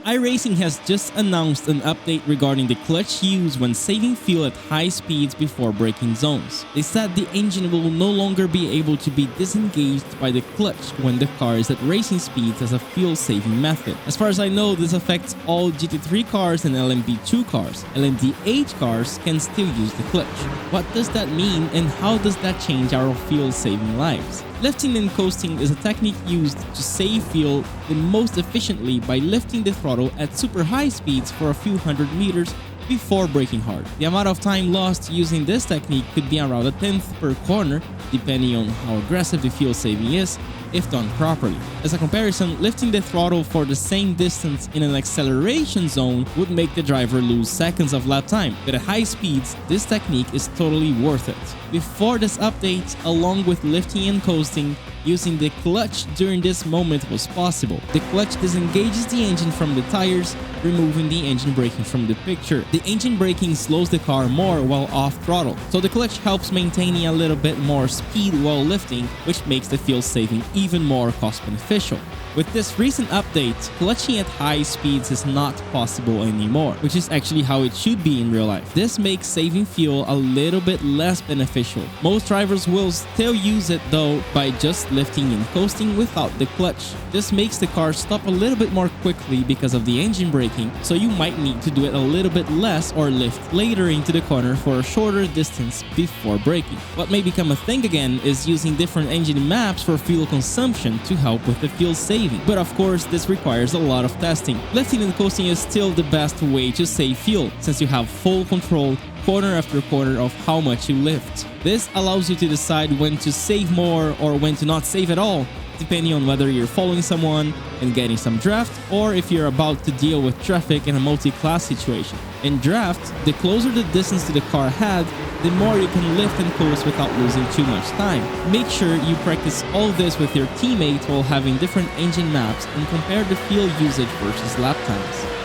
iRacing has just announced an update regarding the clutch use when saving fuel at high speeds before braking zones. They said the engine will no longer be able to be disengaged by the clutch when the car is at racing speeds as a fuel-saving method. As far as I know, this affects all GT3 cars and LMP2 cars. LMDH cars can still use the clutch. What does that mean, and how does that change our fuel-saving lives? Lifting and coasting is a technique used to save fuel the most efficiently by lifting the throttle at super high speeds for a few hundred meters before braking hard. The amount of time lost using this technique could be around a tenth per corner, depending on how aggressive the fuel saving is, if done properly. As a comparison, lifting the throttle for the same distance in an acceleration zone would make the driver lose seconds of lap time, but at high speeds, this technique is totally worth it. Before this update, along with lifting and coasting, using the clutch during this moment was possible. The clutch disengages the engine from the tires, removing the engine braking from the picture. The engine braking slows the car more while off throttle, so the clutch helps maintaining a little bit more speed while lifting, which makes the fuel saving even more cost beneficial. With this recent update, clutching at high speeds is not possible anymore, which is actually how it should be in real life. This makes saving fuel a little bit less beneficial. Most drivers will still use it though by just lifting and coasting without the clutch. This makes the car stop a little bit more quickly because of the engine braking, so you might need to do it a little bit less or lift later into the corner for a shorter distance before braking. What may become a thing again is using different engine maps for fuel consumption to help with the fuel saving. But of course, this requires a lot of testing. Lifting and coasting is still the best way to save fuel, since you have full control corner after corner of how much you lift. This allows you to decide when to save more or when to not save at all, depending on whether you're following someone and getting some draft, or if you're about to deal with traffic in a multi-class situation. In draft, the closer the distance to the car ahead, the more you can lift and coast without losing too much time. Make sure you practice all this with your teammates while having different engine maps and compare the fuel usage versus lap times.